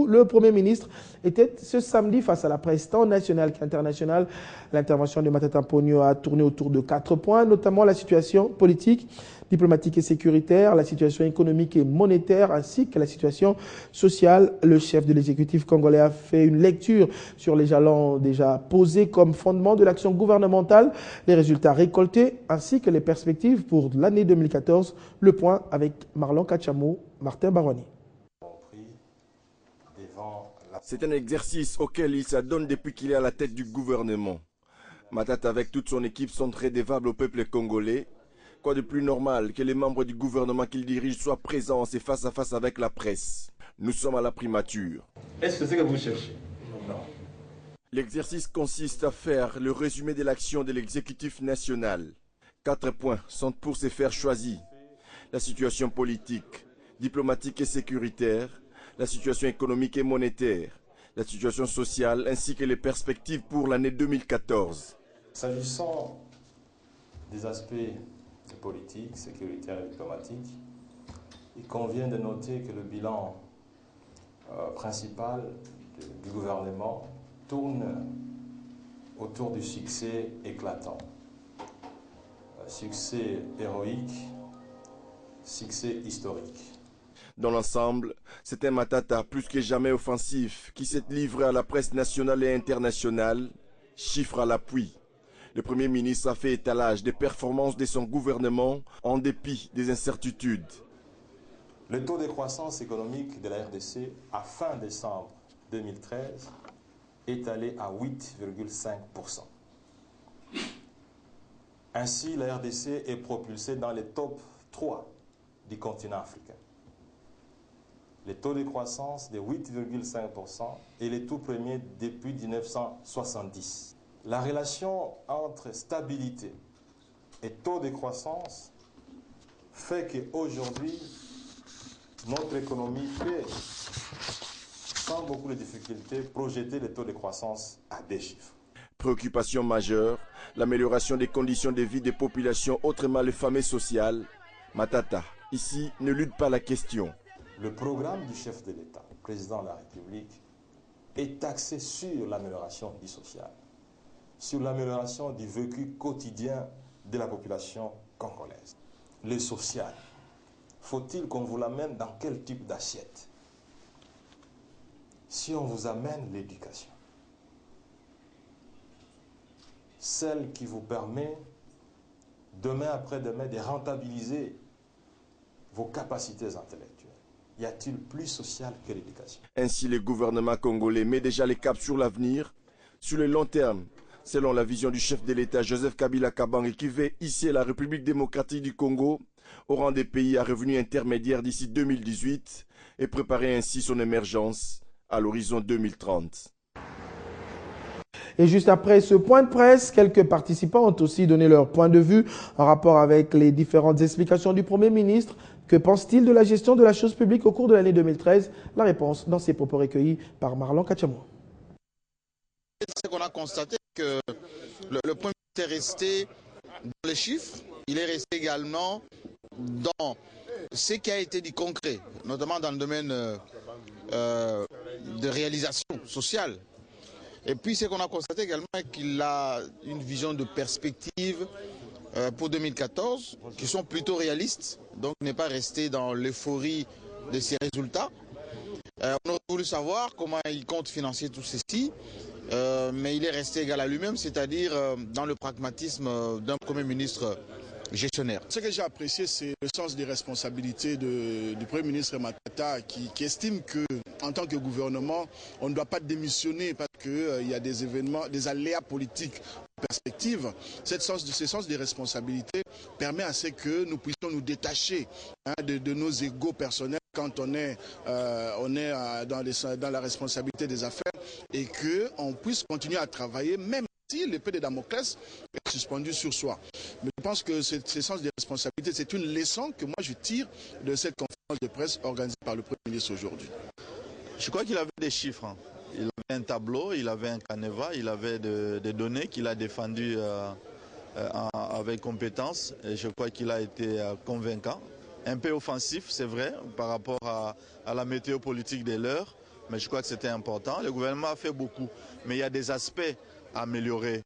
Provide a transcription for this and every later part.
le Premier ministre était ce samedi face à la presse tant nationale qu'internationale. L'intervention de Matata Ponyo a tourné autour de 4 points, notamment la situation politique, diplomatique et sécuritaire, la situation économique et monétaire, ainsi que la situation sociale. Le chef de l'exécutif congolais a fait une lecture sur les jalons déjà posés comme fondement de l'action gouvernementale, les résultats récoltés, ainsi que les perspectives pour l'année 2014. Le point avec Marlon Kachamo, Martin Barwani. C'est un exercice auquel il s'adonne depuis qu'il est à la tête du gouvernement. Matata avec toute son équipe sont très dévables au peuple congolais. Quoi de plus normal que les membres du gouvernement qu'il dirige soient présents et face à face avec la presse. Nous sommes à la primature. Est-ce que c'est ce que vous cherchez? Non. L'exercice consiste à faire le résumé de l'action de l'exécutif national. 4 points sont pour se faire choisir. La situation politique, diplomatique et sécuritaire, la situation économique et monétaire, la situation sociale ainsi que les perspectives pour l'année 2014. S'agissant des aspects politiques, sécuritaires et diplomatiques, il convient de noter que le bilan principal du gouvernement tourne autour du succès éclatant. Succès héroïque, succès historique. Dans l'ensemble, c'est un Matata plus que jamais offensif qui s'est livré à la presse nationale et internationale, chiffres à l'appui. Le Premier ministre a fait étalage des performances de son gouvernement en dépit des incertitudes. Le taux de croissance économique de la RDC à fin décembre 2013 est allé à 8,5%. Ainsi, la RDC est propulsée dans les top 3 du continent africain. Le taux de croissance de 8,5% est le tout premier depuis 1970. La relation entre stabilité et taux de croissance fait qu'aujourd'hui, notre économie peut, sans beaucoup de difficultés, projeter le taux de croissance à 2 chiffres. Préoccupation majeure, l'amélioration des conditions de vie des populations, autrement les familles sociales. Matata, ici, ne lutte pas la question. Le programme du chef de l'État, président de la République, est axé sur l'amélioration du social, sur l'amélioration du vécu quotidien de la population congolaise. Le social, faut-il qu'on vous l'amène dans quel type d'assiette? Si on vous amène l'éducation, celle qui vous permet, demain après-demain, de rentabiliser vos capacités intellectuelles. Y a-t-il plus social que l'éducation? Ainsi, le gouvernement congolais met déjà les caps sur l'avenir, sur le long terme, selon la vision du chef de l'État Joseph Kabila Kabange qui veut hisser la République démocratique du Congo au rang des pays à revenus intermédiaires d'ici 2018 et préparer ainsi son émergence à l'horizon 2030. Et juste après ce point de presse, quelques participants ont aussi donné leur point de vue en rapport avec les différentes explications du Premier ministre. Que pense-t-il de la gestion de la chose publique au cours de l'année 2013? La réponse dans ces propos recueillis par Marlon Kachamo. C'est qu'on a constaté que le Premier ministre est resté dans les chiffres, il est resté également dans ce qui a été dit concret, notamment dans le domaine de réalisation sociale. Et puis c'est qu'on a constaté également qu'il a une vision de perspective pour 2014 qui sont plutôt réalistes, donc n'est pas resté dans l'euphorie de ces résultats. On aurait voulu savoir comment il compte financer tout ceci, mais il est resté égal à lui-même, c'est-à-dire dans le pragmatisme d'un Premier ministre gestionnaire. Ce que j'ai apprécié, c'est le sens des responsabilités du Premier ministre Matata qui estime qu'en tant que gouvernement, on ne doit pas démissionner parce qu'il y a des événements, des aléas politiques en perspective. Ce sens des responsabilités permet à ce que nous puissions nous détacher de nos égos personnels quand on est dans la responsabilité des affaires et qu'on puisse continuer à travailler même si l'épée de Damoclès est suspendue sur soi. Mais je pense que ce sens des responsabilités, c'est une leçon que moi je tire de cette conférence de presse organisée par le Premier ministre aujourd'hui. Je crois qu'il avait des chiffres. Il avait un tableau, il avait un canevas, il avait des données qu'il a défendues avec compétence. Et je crois qu'il a été convaincant. Un peu offensif, c'est vrai, par rapport à la météo politique de l'heure. Mais je crois que c'était important. Le gouvernement a fait beaucoup, mais il y a des aspects à améliorer.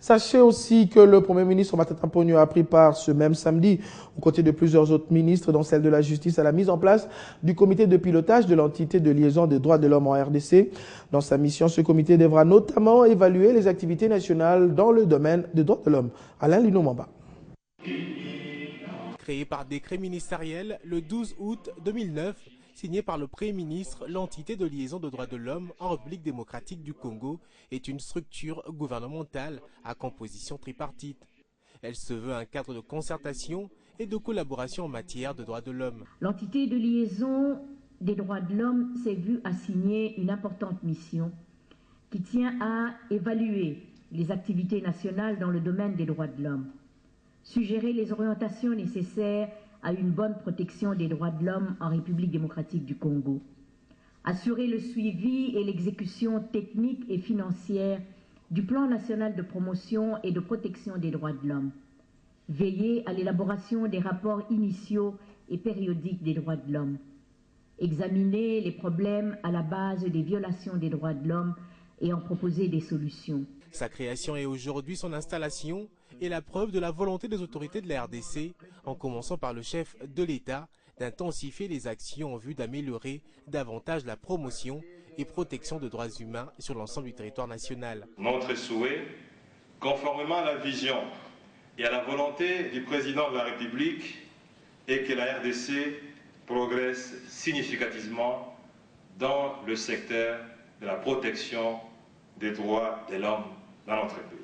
Sachez aussi que le Premier ministre Matata Ponyo a pris part ce même samedi, aux côtés de plusieurs autres ministres, dont celle de la Justice, à la mise en place du comité de pilotage de l'entité de liaison des droits de l'homme en RDC. Dans sa mission, ce comité devra notamment évaluer les activités nationales dans le domaine des droits de l'homme. Alain Linomamba. Créé par décret ministériel le 12 août 2009, signé par le Premier ministre, l'entité de liaison de droits de l'homme en République démocratique du Congo est une structure gouvernementale à composition tripartite. Elle se veut un cadre de concertation et de collaboration en matière de droits de l'homme. L'entité de liaison des droits de l'homme s'est vue assigner une importante mission qui tient à évaluer les activités nationales dans le domaine des droits de l'homme, suggérer les orientations nécessaires à une bonne protection des droits de l'homme en République démocratique du Congo, assurer le suivi et l'exécution technique et financière du plan national de promotion et de protection des droits de l'homme, veiller à l'élaboration des rapports initiaux et périodiques des droits de l'homme, examiner les problèmes à la base des violations des droits de l'homme et en proposer des solutions. Sa création et aujourd'hui son installation est la preuve de la volonté des autorités de la RDC, en commençant par le chef de l'État, d'intensifier les actions en vue d'améliorer davantage la promotion et protection de droits humains sur l'ensemble du territoire national. Notre souhait, conformément à la vision et à la volonté du président de la République, est que la RDC progresse significativement dans le secteur de la protection des droits de l'homme dans notre pays.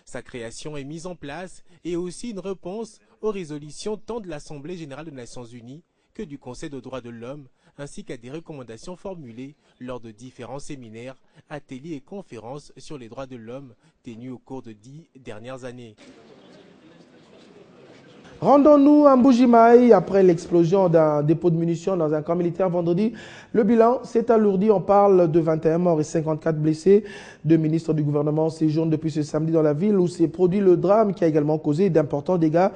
Sa création est mise en place et aussi une réponse aux résolutions tant de l'Assemblée générale des Nations unies que du Conseil des droits de l'homme, ainsi qu'à des recommandations formulées lors de différents séminaires, ateliers et conférences sur les droits de l'homme tenus au cours de 10 dernières années. Rendons-nous à Mbuji-Mayi après l'explosion d'un dépôt de munitions dans un camp militaire vendredi. Le bilan s'est alourdi. On parle de 21 morts et 54 blessés. Deux ministres du gouvernement séjournent depuis ce samedi dans la ville où s'est produit le drame qui a également causé d'importants dégâts.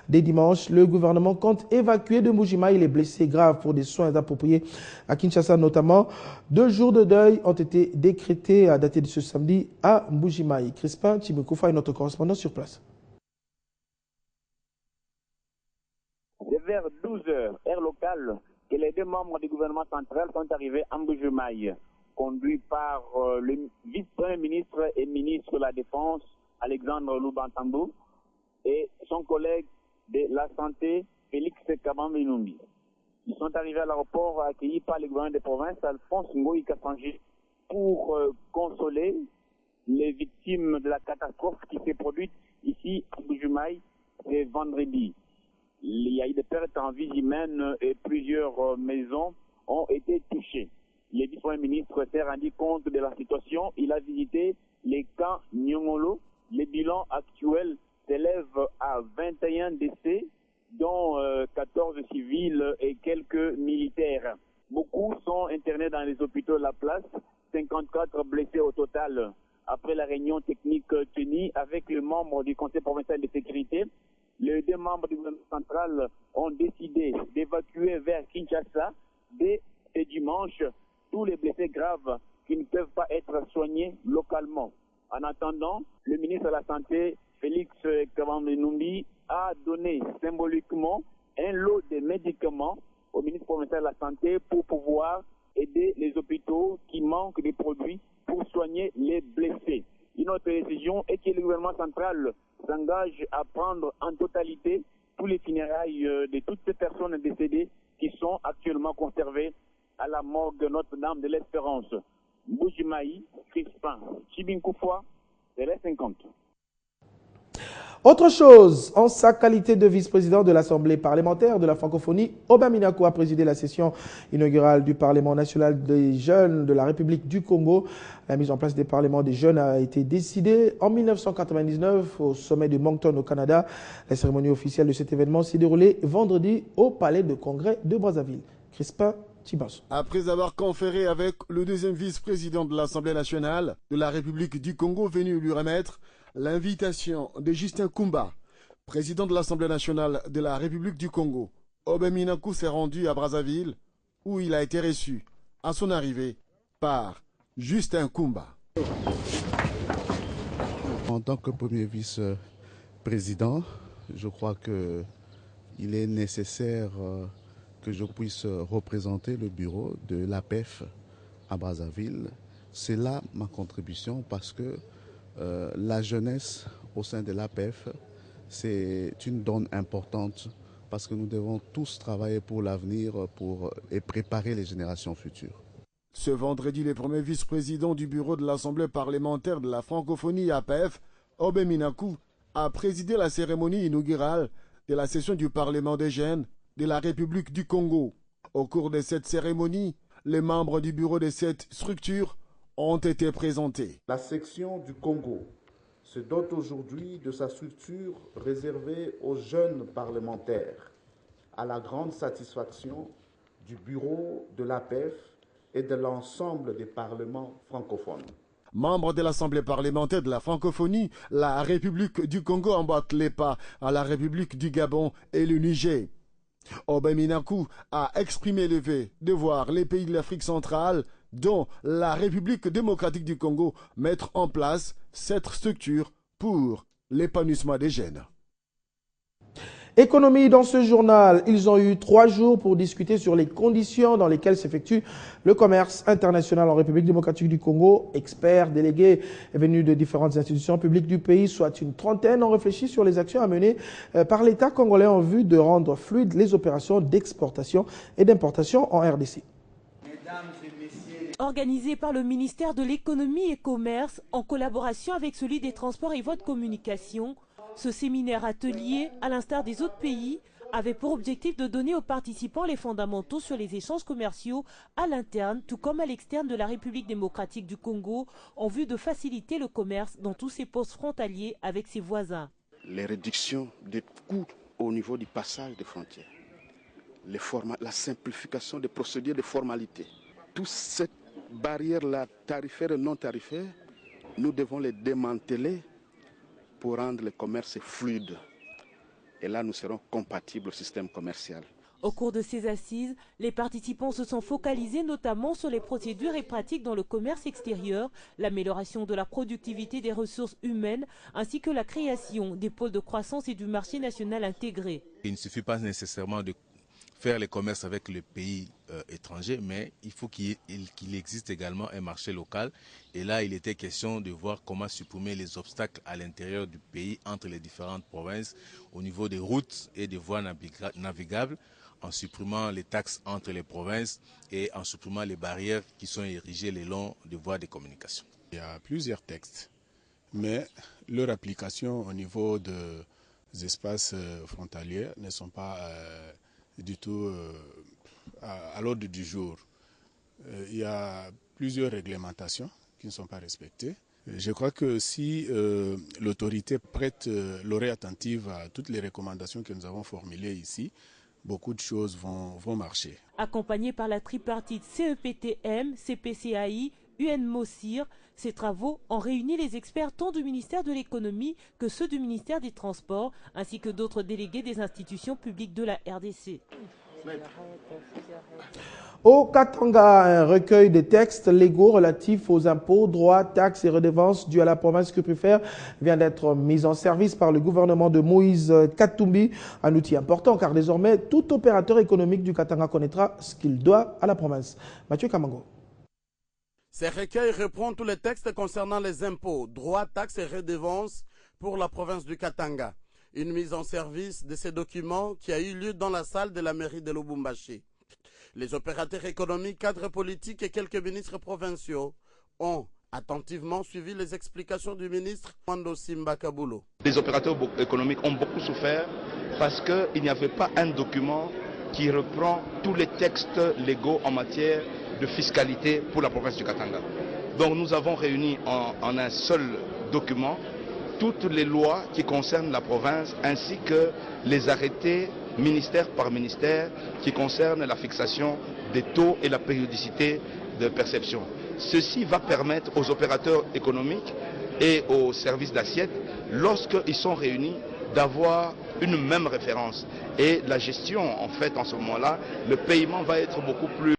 Dès dimanche, le gouvernement compte évacuer de Mbuji-Mayi les blessés graves pour des soins appropriés à Kinshasa notamment. 2 jours de deuil ont été décrétés à dater de ce samedi à Mbuji-Mayi. Crispin Chimukoufa est notre correspondant sur place. C'est vers 12 heures, heure locale, que les deux membres du gouvernement central sont arrivés à Mbuji-Mayi, conduits par le vice-premier ministre et ministre de la Défense, Alexandre Lubantambu, et son collègue de la Santé, Félix Kabambi-Numbi. Ils sont arrivés à l'aéroport accueillis par le gouverneur de province, Alphonse Ngoï Kassanji, pour consoler les victimes de la catastrophe qui s'est produite ici à Mbuji-Mayi ce vendredi. Il y a eu des pertes en vie humaine et plusieurs maisons ont été touchées. Le vice-premier ministre s'est rendu compte de la situation. Il a visité les camps Nyongolo. Le bilan actuel s'élève à 21 décès, dont 14 civils et quelques militaires. Beaucoup sont internés dans les hôpitaux de la place, 54 blessés au total. Après la réunion technique tenue avec les membres du Conseil provincial de sécurité, les deux membres du gouvernement central ont décidé d'évacuer vers Kinshasa dès ce dimanche tous les blessés graves qui ne peuvent pas être soignés localement. En attendant, le ministre de la Santé, Félix Kabambi-Numbi, a donné symboliquement un lot de médicaments au ministre provincial de la Santé pour pouvoir aider les hôpitaux qui manquent de produits pour soigner les blessés. Une autre décision est que le gouvernement central s'engage à prendre en totalité tous les funérailles de toutes ces personnes décédées qui sont actuellement conservées à la morgue de Notre-Dame de l'Espérance. Mbuji-Mayi, Crispin, Chibinkoufwa, Télé 50. Autre chose, en sa qualité de vice-président de l'Assemblée parlementaire de la francophonie, Aubin Minakou a présidé la session inaugurale du Parlement national des jeunes de la République du Congo. La mise en place des parlements des jeunes a été décidée en 1999 au sommet de Moncton au Canada. La cérémonie officielle de cet événement s'est déroulée vendredi au Palais de Congrès de Brazzaville. Crispin Tibas. Après avoir conféré avec le deuxième vice-président de l'Assemblée nationale de la République du Congo venu lui remettre l'invitation de Justin Kumba, président de l'Assemblée nationale de la République du Congo, Aubin Minakou s'est rendu à Brazzaville où il a été reçu à son arrivée par Justin Kumba. En tant que premier vice-président, je crois qu'il est nécessaire que je puisse représenter le bureau de l'APEF à Brazzaville. C'est là ma contribution parce que la jeunesse au sein de l'APEF, c'est une donne importante parce que nous devons tous travailler pour l'avenir et préparer les générations futures. Ce vendredi, le premier vice-président du bureau de l'Assemblée parlementaire de la francophonie APEF, Obé Minakou, a présidé la cérémonie inaugurale de la session du Parlement des jeunes de la République du Congo. Au cours de cette cérémonie, les membres du bureau de cette structure ont été présentés. La section du Congo se dote aujourd'hui de sa structure réservée aux jeunes parlementaires, à la grande satisfaction du bureau de l'APEF et de l'ensemble des parlements francophones. Membre de l'Assemblée parlementaire de la francophonie, la République du Congo emboîte les pas à la République du Gabon et le Niger. Obé Minakou a exprimé le vœu de voir les pays de l'Afrique centrale, dont la République démocratique du Congo, mettre en place cette structure pour l'épanouissement des jeunes. Économie dans ce journal, ils ont eu 3 jours pour discuter sur les conditions dans lesquelles s'effectue le commerce international en République démocratique du Congo. Experts, délégués venus de différentes institutions publiques du pays, soit une trentaine, ont réfléchi sur les actions à mener par l'État congolais en vue de rendre fluides les opérations d'exportation et d'importation en RDC. Organisé par le ministère de l'économie et commerce en collaboration avec celui des transports et voies de communication, ce séminaire atelier, à l'instar des autres pays, avait pour objectif de donner aux participants les fondamentaux sur les échanges commerciaux à l'interne, tout comme à l'externe de la République démocratique du Congo, en vue de faciliter le commerce dans tous ses postes frontaliers avec ses voisins. Les réductions des coûts au niveau du passage des frontières, la simplification des procédures de formalité, toutes ces barrières-là, tarifaires et non tarifaires, nous devons les démanteler pour rendre le commerce fluide. Et là, nous serons compatibles au système commercial. Au cours de ces assises, les participants se sont focalisés notamment sur les procédures et pratiques dans le commerce extérieur, l'amélioration de la productivité des ressources humaines, ainsi que la création des pôles de croissance et du marché national intégré. Il ne suffit pas nécessairement de faire les commerces avec les pays étrangers, mais il faut qu'il existe également un marché local. Et là, il était question de voir comment supprimer les obstacles à l'intérieur du pays, entre les différentes provinces, au niveau des routes et des voies navigables, en supprimant les taxes entre les provinces et en supprimant les barrières qui sont érigées le long des voies de communication. Il y a plusieurs textes, mais leur application au niveau des espaces frontaliers ne sont pas du tout à l'ordre du jour. Il y a plusieurs réglementations qui ne sont pas respectées. Je crois que si l'autorité prête l'oreille attentive à toutes les recommandations que nous avons formulées ici, beaucoup de choses vont marcher. Accompagné par la tripartite CEPTM, CPCAI, UNMOSIR, ces travaux ont réuni les experts tant du ministère de l'économie que ceux du ministère des Transports, ainsi que d'autres délégués des institutions publiques de la RDC. Au Katanga, un recueil de textes légaux relatifs aux impôts, droits, taxes et redevances dus à la province que préfère vient d'être mis en service par le gouvernement de Moïse Katumbi. Un outil important car désormais tout opérateur économique du Katanga connaîtra ce qu'il doit à la province. Mathieu Kamango. Ces recueils reprend tous les textes concernant les impôts, droits, taxes et redevances pour la province du Katanga. Une mise en service de ces documents qui a eu lieu dans la salle de la mairie de Lubumbashi. Les opérateurs économiques, cadres politiques et quelques ministres provinciaux ont attentivement suivi les explications du ministre Mwando Simba Kabulo. Les opérateurs économiques ont beaucoup souffert parce qu'il n'y avait pas un document qui reprend tous les textes légaux en matière de fiscalité pour la province du Katanga. Donc nous avons réuni en un seul document toutes les lois qui concernent la province ainsi que les arrêtés ministère par ministère qui concernent la fixation des taux et la périodicité de perception. Ceci va permettre aux opérateurs économiques et aux services d'assiette, lorsqu'ils sont réunis, d'avoir une même référence. Et la gestion, en fait, en ce moment-là, le paiement va être beaucoup plus